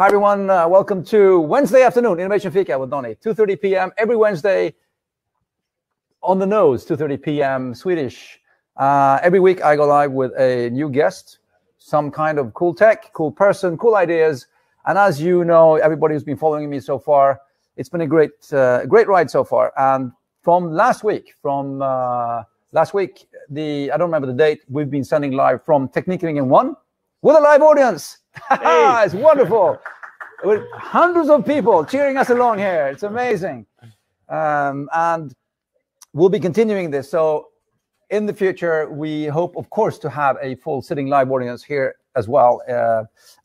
Hi, everyone. Welcome to Wednesday afternoon, Innovation Fika with Donny. 2:30 p.m. every Wednesday on the nose, 2:30 p.m. Swedish. Every week I go live with a new guest, some kind of cool tech, cool person, cool ideas. And as you know, everybody who's been following me so far, it's been a great ride so far. And from last week, I don't remember the date, we've been sending live from Teknikringen 1 with a live audience. Hey. It's wonderful. With hundreds of people cheering us along here. It's amazing. And we'll be continuing this. So in the future, we hope, of course, to have a full sitting live audience here as well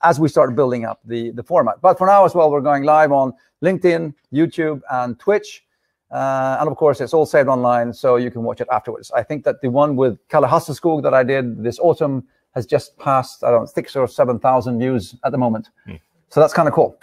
as we start building up the format. But for now as well, we're going live on LinkedIn, YouTube, and Twitch. And of course, it's all saved online, so you can watch it afterwards. I think that the one with Kalle Hasselskog that I did this autumn has just passed, I don't know, 6,000 or 7,000 views at the moment. So that's kind of cool.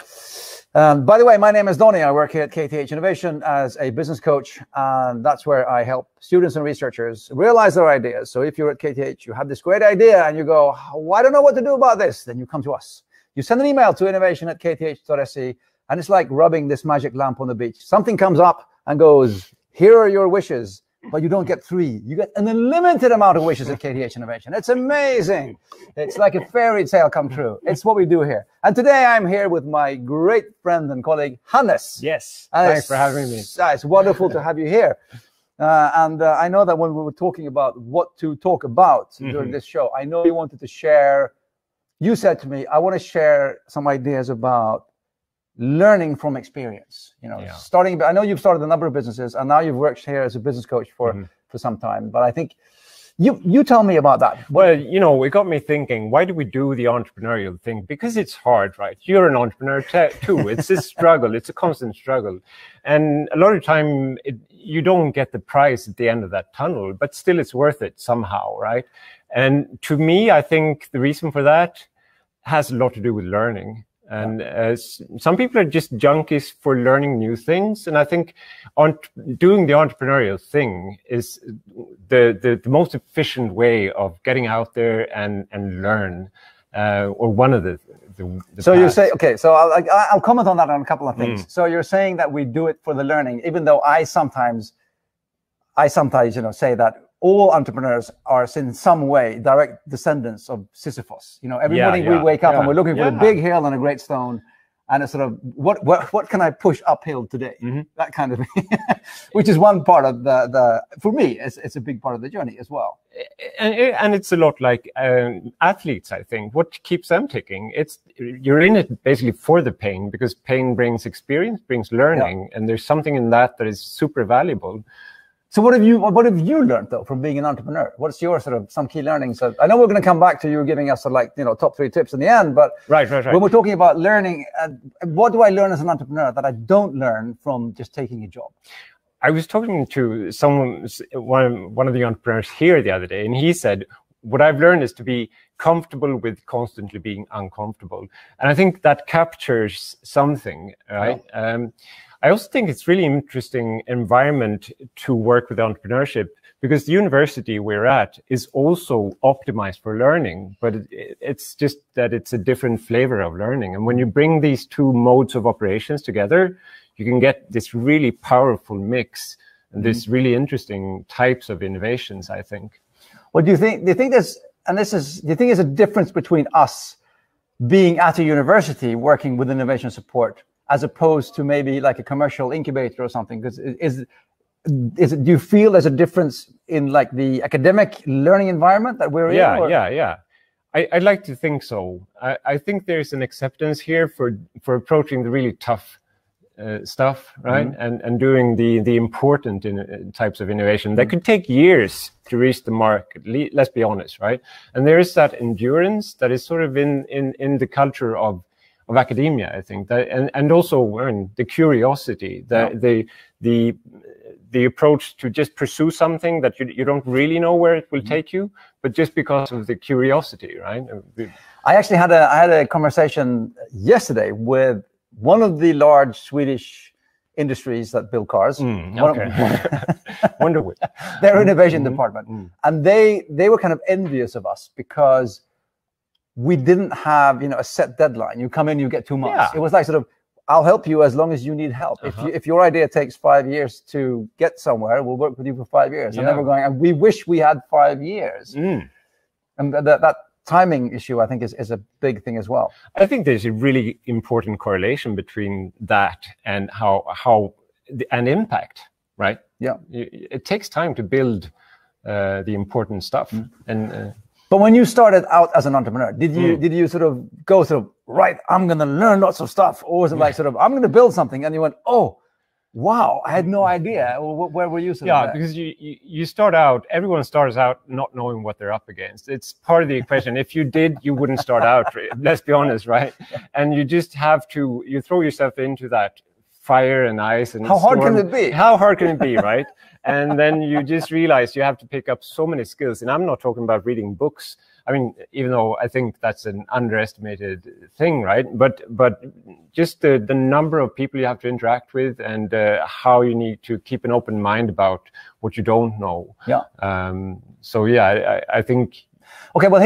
By the way, my name is Donny. I work here at KTH Innovation as a business coach, and that's where I help students and researchers realize their ideas. So if you're at KTH, you have this great idea, and you go, oh, I don't know what to do about this, then you come to us. You send an email to innovation@kth.se, and it's like rubbing this magic lamp on the beach. Something comes up and goes, here are your wishes. But you don't get 3. You get an unlimited amount of wishes at KTH Innovation. It's amazing. It's like a fairy tale come true. It's what we do here. And today I'm here with my great friend and colleague, Hannes. Yes, thanks for having me. It's wonderful to have you here. And I know that when we were talking about what to talk about during this show, I know you wanted to share, you said to me, I want to share some ideas about learning from experience, starting. I know you've started a number of businesses, and now you've worked here as a business coach for some time. But I think you tell me about that. Well, it got me thinking. Why do we do the entrepreneurial thing? Because it's hard, right? You're an entrepreneur too. It's a struggle. It's a constant struggle, and a lot of time you don't get the prize at the end of that tunnel, but still it's worth it somehow, right? And to me, I think the reason for that has a lot to do with learning. And some people are just junkies for learning new things. And I think doing the entrepreneurial thing is the most efficient way of getting out there and learn, or one of the So you say, okay, so I'll comment on that on a couple of things. So you're saying that we do it for the learning, even though I sometimes say that all entrepreneurs are in some way direct descendants of Sisyphus. Every morning we wake up and we're looking for a big hill and a great stone, and it's sort of what can I push uphill today? That kind of thing, which is one part of for me, it's a big part of the journey as well. And it's a lot like athletes, I think. What keeps them ticking? You're in it basically for the pain, because pain brings experience, brings learning, and there's something in that is super valuable. So what have you learned though from being an entrepreneur? What's your some key learnings? I know we're going to come back to you giving us top 3 tips in the end, but right. When we're talking about learning, what do I learn as an entrepreneur that I don't learn from just taking a job? I was talking to one of the entrepreneurs here the other day, and he said, what I've learned is to be comfortable with constantly being uncomfortable. And I think that captures something, right? Yeah. I also think it's really interesting environment to work with entrepreneurship, because the university we're at is also optimized for learning, but it's just that it's a different flavor of learning. And when you bring these 2 modes of operations together, you can get this really powerful mix and this really interesting types of innovations, I think. Well, do you think there's a difference between us being at a university working with innovation support as opposed to maybe like a commercial incubator or something? Because do you feel there's a difference in like the academic learning environment that we're in? Yeah. I'd like to think so. I think there's an acceptance here for approaching the really tough stuff, right? And doing the important types of innovation that could take years to reach the mark. Let's be honest, right? And there is that endurance that is sort of in the culture of academia, I think, that and also the curiosity, the approach to just pursue something that you don't really know where it will take you, but just because of the curiosity, right? I actually had a conversation yesterday with one of the large Swedish industries that build cars. Wonder Wheel. Their innovation department. And they were kind of envious of us because we didn't have, a set deadline. You come in, you get 2 months. Yeah. It was like sort of, I'll help you as long as you need help. If your idea takes 5 years to get somewhere, we'll work with you for 5 years. And then we're going, and we wish we had 5 years. And that timing issue, I think, is a big thing as well. I think there's a really important correlation between that and and impact, right? Yeah. It takes time to build the important stuff. But when you started out as an entrepreneur, did you sort of go right, I'm going to learn lots of stuff? Or was it like sort of, I'm going to build something, and you went, oh, wow, I had no idea. Where were you? Because you start out, everyone starts out not knowing what they're up against. It's part of the equation. If you did, you wouldn't start out, let's be honest, right? And you just have to, you throw yourself into that fire and ice and how hard can it be? How hard can it be, right? And then you just realize you have to pick up so many skills. And I'm not talking about reading books. I mean, even though I think that's an underestimated thing, right? But just the number of people you have to interact with, and how you need to keep an open mind about what you don't know. Yeah. So yeah, I think. Okay, well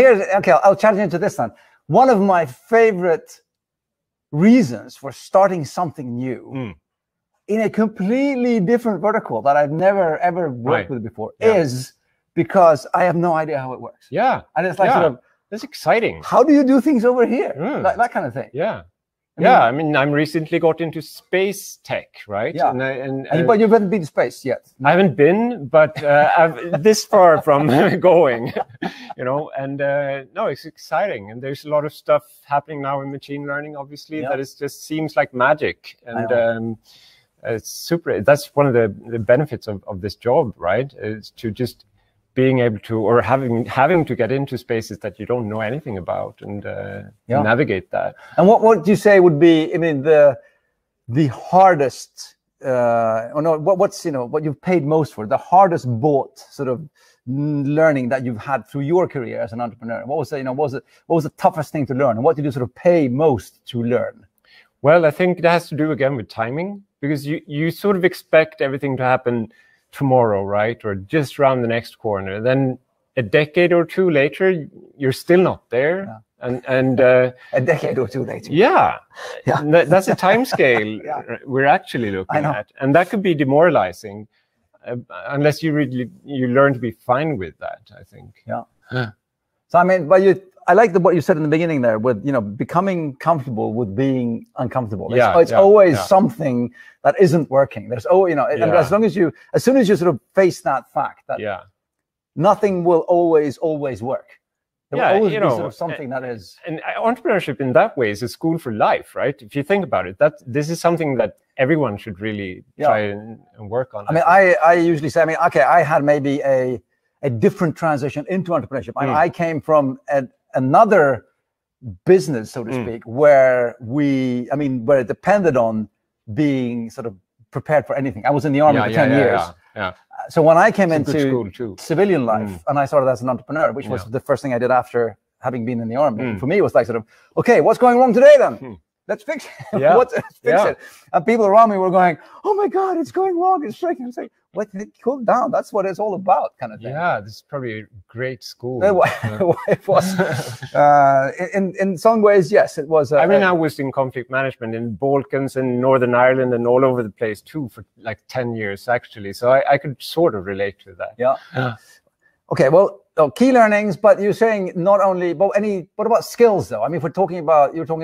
I'll challenge you into this then. One of my favorite reasons for starting something new in a completely different vertical that I've never ever worked with before is because I have no idea how it works. Yeah. And it's like sort of, that's exciting. How do you do things over here? That kind of thing. Yeah. I mean, I'm recently got into space tech, right? Yeah. But you haven't been to space yet. I haven't been, but I'm this far from going, and no, it's exciting. And there's a lot of stuff happening now in machine learning, obviously, that is just seems like magic. And it's super. That's one of the benefits of this job, right? Is to just being able to, or having to get into spaces that you don't know anything about, and navigate that. And what do you say would be, I mean, the hardest, what you've paid most for, the hardest bought sort of learning that you've had through your career as an entrepreneur? What was the toughest thing to learn, and what did you sort of pay most to learn? Well, I think that has to do again with timing, because you sort of expect everything to happen tomorrow, right? Or just around the next corner. Then a decade or two later, you're still not there. Yeah. And a decade or two later. Yeah. That's a time scale we're actually looking at. And that could be demoralizing unless you learn to be fine with that, I think. Yeah. So I mean, I like what you said in the beginning there with, becoming comfortable with being uncomfortable. It's always something that isn't working. There's as soon as you sort of face that fact that nothing will always work. There will always be sort of something that is. And entrepreneurship in that way is a school for life, right? If you think about it, this is something that everyone should really try and work on. I mean, I usually say, I had maybe a different transition into entrepreneurship. I came from another business, so to speak, where it depended on being sort of prepared for anything. I was in the army for 10 years. So when I came into civilian life and I started as an entrepreneur, which was the first thing I did after having been in the army, for me it was like sort of, okay, what's going wrong today then? Let's fix it. Let's fix it. And people around me were going, oh my God, it's going wrong. It's breaking. I'm saying, what? Cool down. That's what it's all about, kind of thing. Yeah, this is probably a great school. It was. In some ways, yes, it was. I was in conflict management in Balkans and Northern Ireland and all over the place too for like 10 years, actually. So I could sort of relate to that. Yeah. Okay, well, key learnings, but you're saying not only, but what about skills though? I mean, you're talking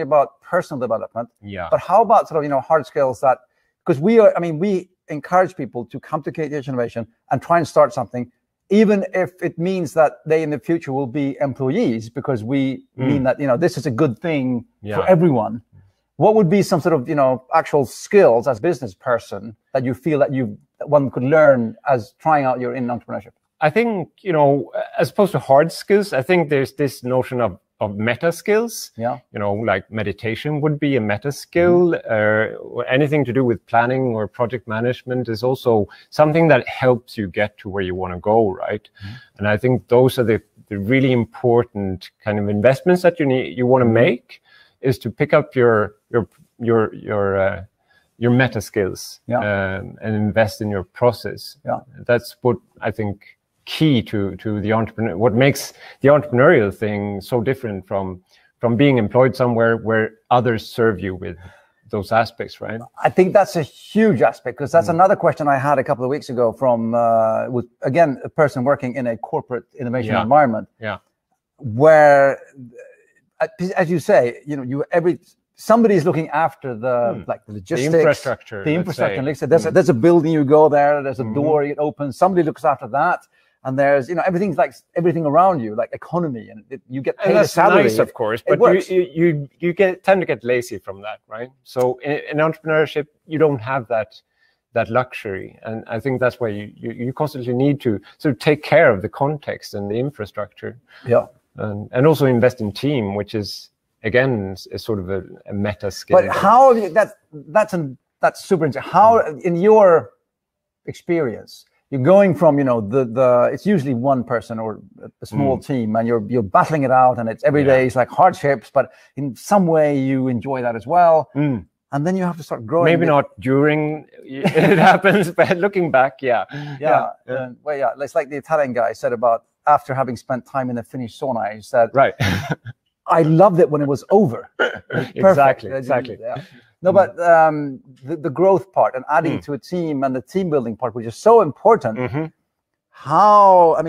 about personal development. Yeah. But how about sort of, hard skills that, because we encourage people to come to KTH Innovation and try and start something, even if it means that they in the future will be employees, because we mean that, this is a good thing for everyone. What would be some sort of, actual skills as a business person that you feel that one could learn as trying out your in entrepreneurship? I think, as opposed to hard skills, I think there's this notion of meta skills. Yeah. Like meditation would be a meta skill, or anything to do with planning or project management is also something that helps you get to where you want to go, right? And I think those are the really important kind of investments that you want to make, is to pick up your meta skills and invest in your process. Yeah. That's what I think key to the entrepreneur. What makes the entrepreneurial thing so different from being employed somewhere where others serve you with those aspects, right? I think that's a huge aspect, because that's another question I had a couple of weeks ago from, with again, a person working in a corporate innovation environment. Yeah. Where, as you say, somebody's looking after the like the logistics, the infrastructure. There's a building, you go there, there's a door, you open, somebody looks after that. And there's, everything's like everything around you, like economy, and you get paid a salary. Nice, of course, but you tend to get lazy from that, right? So in entrepreneurship, you don't have that luxury, and I think that's why you constantly need to sort of take care of the context and the infrastructure. Yeah, and also invest in team, which is again is sort of a meta skill. But how have you, that's super interesting. How, in your experience, you're going from, it's usually one person or a small team, and you're battling it out, and it's every day, it's like hardships, but in some way you enjoy that as well. And then you have to start growing. Maybe not during it happens, but looking back, well, it's like the Italian guy said about, after having spent time in the Finnish sauna, he said, right. I loved it when it was over. Exactly. Yeah. No, but the growth part and adding to a team and the team building part, which is so important. How,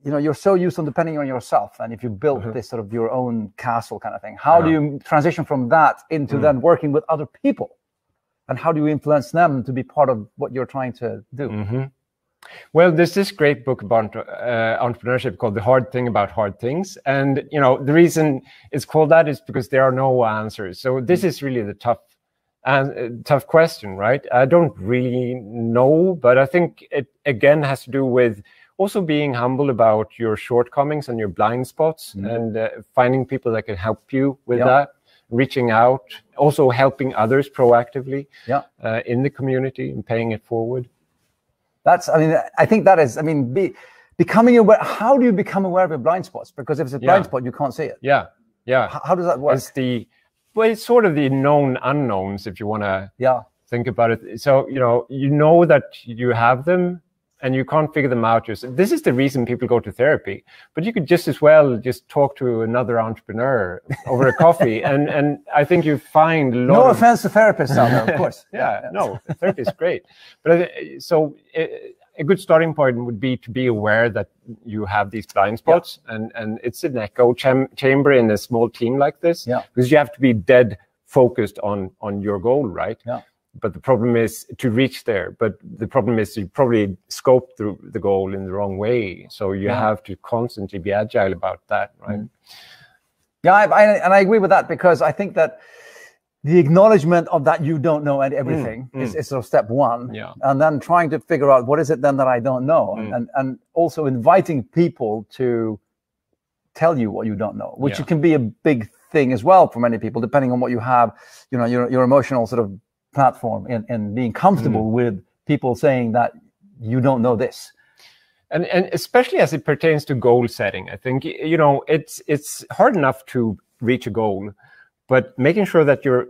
you're so used to depending on yourself, and if you built this sort of your own castle kind of thing, how do you transition from that into then working with other people, and how do you influence them to be part of what you're trying to do? Well, there's this great book about entrepreneurship called The Hard Thing About Hard Things. And, the reason it's called that is because there are no answers. So this is really the tough question, right? I don't really know, but I think it, again, has to do with also being humble about your shortcomings and your blind spots, and finding people that can help you with that, reaching out, also helping others proactively in the community and paying it forward. That's, I think that is, becoming aware. How do you become aware of your blind spots? Because if it's a blind spot, you can't see it. Yeah. How does that work? It's sort of the known unknowns, if you want to think about it. So, you know that you have them, and you can't figure them out yourself. This is the reason people go to therapy. But you could just as well just talk to another entrepreneur over a coffee, and I think you find a lot. No offense to therapists out there, of course. No, therapy is great. But a good starting point would be to be aware that you have these blind spots, and it's an echo chamber in a small team like this, because you have to be dead focused on your goal, right? But the problem is to reach there. But the problem is you probably scope the goal in the wrong way. So you have to constantly be agile about that, right? Yeah, I agree with that, because I think that the acknowledgement of that you don't know everything is sort of step one. And then trying to figure out what is it then that I don't know, and also inviting people to tell you what you don't know, which can be a big thing as well for many people, depending on what you have, your emotional sort of platform in being comfortable with people saying that you don't know this. And especially as it pertains to goal setting, I think, it's hard enough to reach a goal, but making sure that you're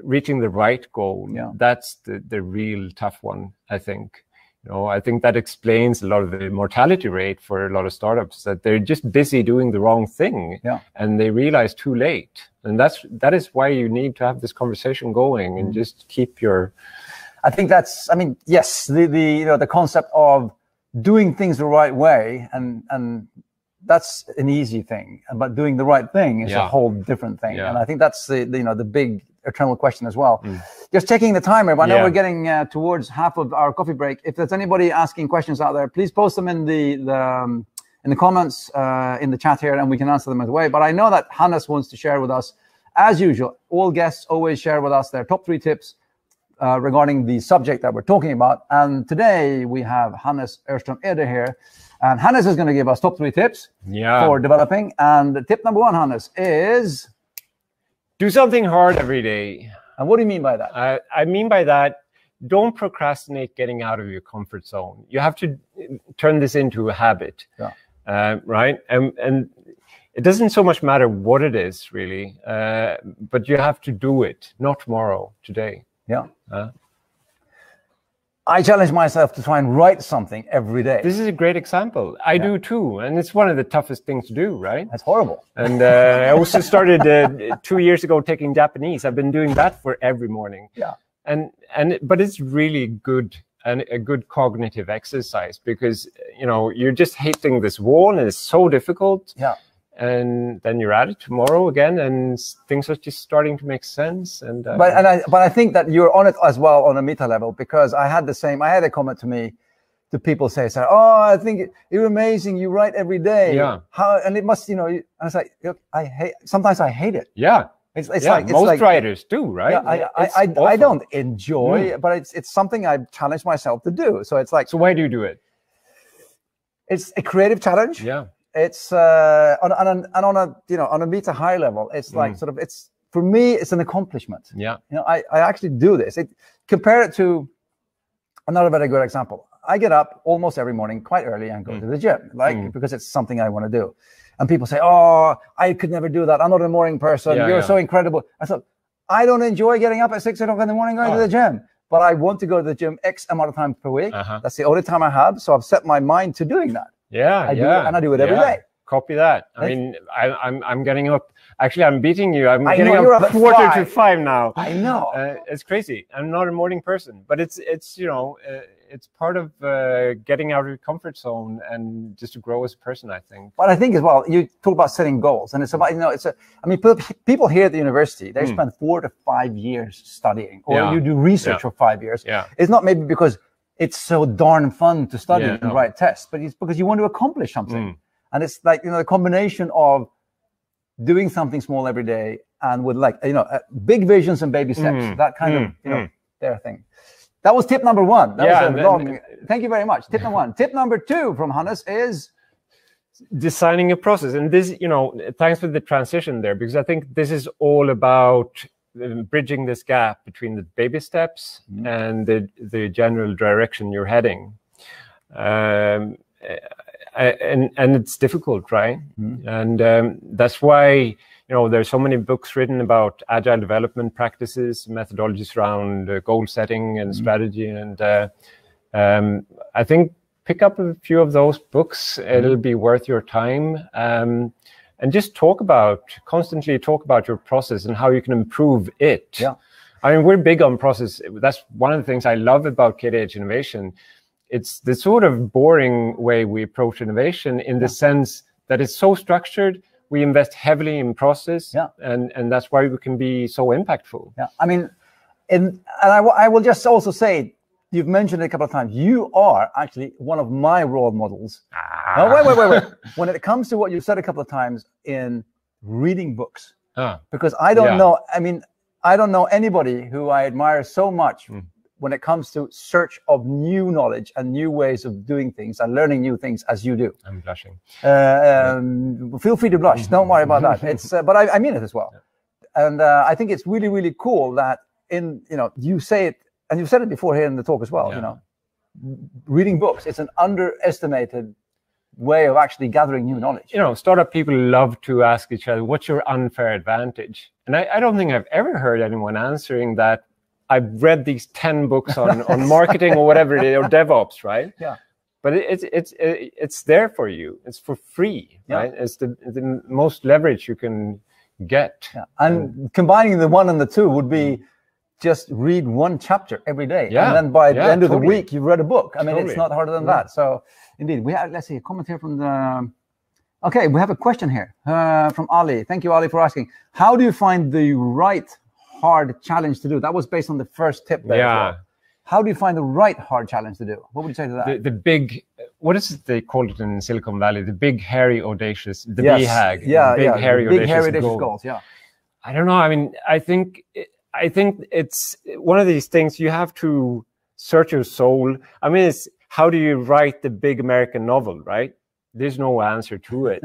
reaching the right goal, that's the real tough one, I think. I think that explains a lot of the mortality rate for a lot of startups, that they're just busy doing the wrong thing, and they realize too late. And that is why you need to have this conversation going and just keep your. I think that's. Yes, the concept of doing things the right way, and that's an easy thing, but doing the right thing is a whole different thing. And I think that's the big eternal question as well. Just checking the timer, but I know we're getting towards half of our coffee break. If there's anybody asking questions out there, please post them in the comments in the chat here, and we can answer them as well. But I know that Hannes wants to share with us, as usual. All guests always share with us their top 3 tips regarding the subject that we're talking about. And today we have Hannes Öhrström Eder here, and Hannes is going to give us top 3 tips for developing. And tip number 1, Hannes, is do something hard every day. And what do you mean by that? I mean by that, don't procrastinate getting out of your comfort zone. You have to turn this into a habit, right? And it doesn't so much matter what it is, really, but you have to do it, not tomorrow, today. I challenge myself to try and write something every day. This is a great example. I do too, and it's one of the toughest things to do, right? That's horrible. And I also started 2 years ago taking Japanese. I've been doing that for every morning. Yeah. But it's really good and a good cognitive exercise, because you're just hitting this wall and it's so difficult. Yeah. And then you're at it tomorrow again, and things are just starting to make sense. And but I think that you're on it as well on a meta level, because I had a comment to me, to people say, oh, I think you're amazing, you write every day. Yeah. How, and it must, and I was like, look, sometimes I hate it. Yeah. It's like most writers do, right? Yeah, I don't enjoy, but it's something I've challenged myself to do. So it's like, so why do you do it? It's a creative challenge. Yeah. It's on a meta high level. It's like for me, it's an accomplishment. Yeah. I actually do this. Compare it to another very good example. I get up almost every morning quite early and go to the gym, because it's something I want to do. And people say, oh, I could never do that. I'm not a morning person. You're so incredible. I thought, I don't enjoy getting up at 6 o'clock in the morning going to the gym, but I want to go to the gym X amount of times per week. That's the only time I have. So I've set my mind to doing that. I do it, and I do it every day. Copy that. I mean, I'm getting up. Actually, I'm beating you. I'm getting up 4:45 now. I know. It's crazy. I'm not a morning person, but it's it's part of getting out of your comfort zone and just to grow as a person, I think. But I think as well, you talk about setting goals, and it's about people here at the university, they spend 4 to 5 years studying, or you do research for 5 years. It's not maybe because it's so darn fun to study and write tests, but it's because you want to accomplish something. And it's like, the combination of doing something small every day and with big visions and baby steps, that kind of, their thing. That was tip number 1. That was a long, thank you very much. Tip number 1. Tip number 2 from Hannes is designing a process. And this, thanks for the transition there, because I think this is all about bridging this gap between the baby steps and the general direction you're heading. And it's difficult, right? And that's why there's so many books written about agile development practices, methodologies around goal setting and strategy. And I think pick up a few of those books. It'll be worth your time. And just constantly talk about your process and how you can improve it. Yeah. I mean, we're big on process. That's one of the things I love about KTH Innovation. It's the sort of boring way we approach innovation, in the sense that it's so structured. We invest heavily in process, and that's why we can be so impactful. Yeah, I mean, I will just also say, you've mentioned it a couple of times, you are actually one of my role models. No, wait. When it comes to what you said a couple of times in reading books, because I don't know, I don't know anybody who I admire so much when it comes to search of new knowledge and new ways of doing things and learning new things as you do. I'm blushing. Feel free to blush. Don't worry about that. It's, but I mean it as well. And I think it's really, really cool that you say it, and you've said it before here in the talk as well, reading books, it's an underestimated way of actually gathering new knowledge. Startup people love to ask each other, what's your unfair advantage? And I don't think I've ever heard anyone answering that. I've read these 10 books on marketing or whatever it is, or DevOps, right? Yeah. But it's there for you. It's for free, right? It's the most leverage you can get. Yeah. And combining the 1 and the 2 would be just read 1 chapter every day. Yeah. And then by the end of the week, you've read a book. I mean, it's not harder than that. So indeed, we have, let's see, a comment here from the... Okay, we have a question here from Ali. Thank you, Ali, for asking. How do you find the right hard challenge to do? That was based on the first tip there. Yeah. Well. How do you find the right hard challenge to do? What would you say to that? The big, what is it they call it in Silicon Valley? The big, hairy, audacious, the BHAG. Yeah, big, hairy, audacious goals. Yeah. I don't know. I mean, I think it's one of these things you have to search your soul. I mean, it's how do you write the big American novel, right? There's no answer to it.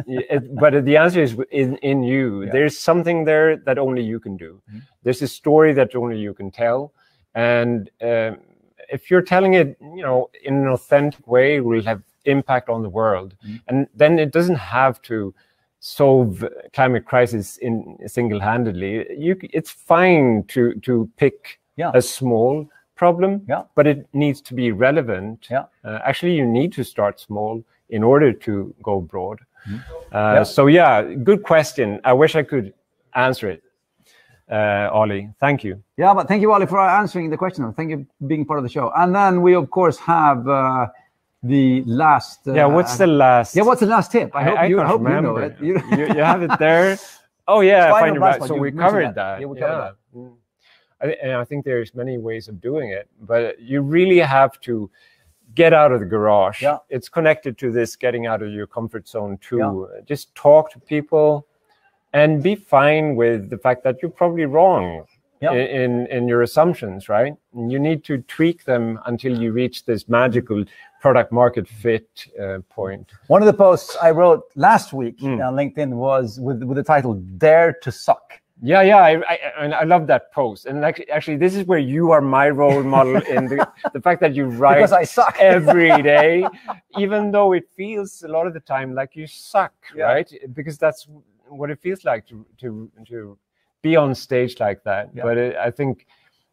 But the answer is in you. Yeah. There's something there that only you can do. There's a story that only you can tell. And if you're telling it, in an authentic way, it will have impact on the world. And then it doesn't have to solve climate crisis single-handedly. It's fine to pick a small problem, Yeah. but it needs to be relevant. Yeah. Actually, you need to start small in order to go broad. Yeah. So yeah, good question. I wish I could answer it, Ollie. Thank you. Yeah, but thank you, Ollie, for answering the question. Thank you for being part of the show. And then we, of course, have the last. Yeah, what's the last? Yeah, what's the last tip? I hope you know remember. it. You have it there. Oh yeah, Spinal find it right. blast, So you we mentioned covered that. Yeah, we covered that. And I think there's many ways of doing it, but you really have to get out of the garage. Yeah. It's connected to this getting out of your comfort zone too. Yeah. Just talk to people and be fine with the fact that you're probably wrong in your assumptions, right? And you need to tweak them until you reach this magical product market fit point. One of the posts I wrote last week on LinkedIn was with the title "Dare to Suck." Yeah, I love that post. And actually, this is where you are my role model in the fact that you write because I suck every day, even though it feels a lot of the time like you suck, right? Because that's what it feels like to be on stage like that. Yeah. But I think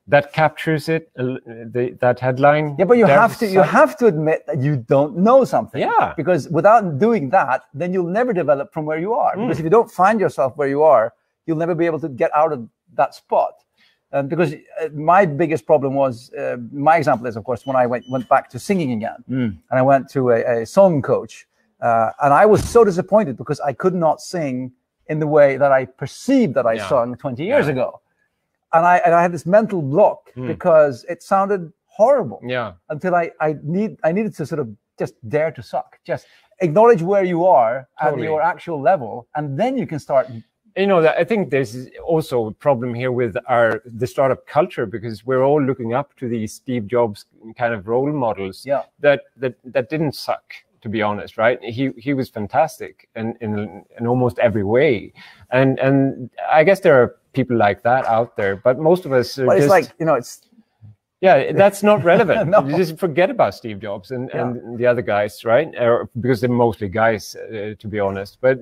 that captures it. That headline. Yeah, but you have to admit that you don't know something. Yeah. Because without doing that, then you'll never develop from where you are. Because if you don't find yourself where you are, you'll never be able to get out of that spot. Because my biggest problem was, my example is, of course, when I went back to singing again. And I went to a song coach. And I was so disappointed because I could not sing in the way that I perceived that I sung 20 years ago. And I had this mental block because it sounded horrible. Yeah. Until I needed to sort of just dare to suck. Just acknowledge where you are at your actual level. And then you can start. You know, I think there's also a problem here with the startup culture, because we're all looking up to these Steve Jobs kind of role models that didn't suck, to be honest, right? He was fantastic in almost every way, and I guess there are people like that out there, but most of us are it's like, you know, that's not relevant. No. You just forget about Steve Jobs and the other guys, right? Because they're mostly guys, to be honest. But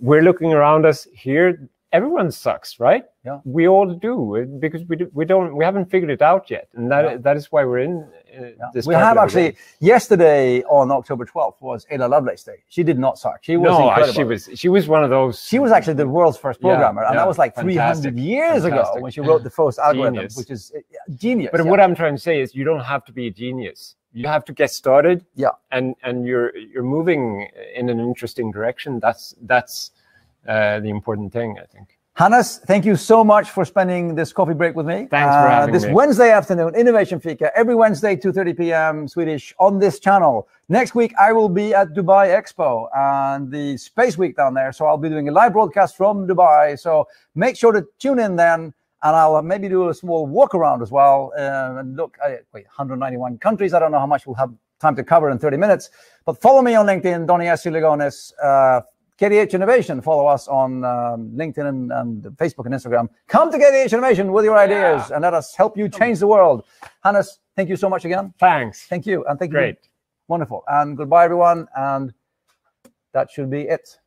we're looking around us here, everyone sucks, right? Yeah. We all do, because we haven't figured it out yet, and that is why we're in this. We have actually yesterday on October 12th was Ada Lovelace Day. She did not suck. She was incredible. She was one of those. She was actually the world's first programmer, and that was like 300 years ago when she wrote the first algorithm, which is genius. But what I'm trying to say is, you don't have to be a genius. You have to get started. Yeah. And you're moving in an interesting direction. That's the important thing, I think. Hannes, thank you so much for spending this coffee break with me. Thanks for having me. This Wednesday afternoon, Innovation Fika, every Wednesday, 2:30 p.m. Swedish on this channel. Next week, I will be at Dubai Expo and the Space Week down there. So I'll be doing a live broadcast from Dubai. So make sure to tune in then. And I'll maybe do a small walk around as well. And look, 191 countries. I don't know how much we'll have time to cover in 30 minutes. But follow me on LinkedIn, Donny S. Ligonis. KTH Innovation. Follow us on LinkedIn and Facebook and Instagram. Come to KTH Innovation with your ideas and let us help you change the world. Hannes, thank you so much again. Thanks. Thank you. And thank you. Great. Wonderful. And goodbye, everyone. And that should be it.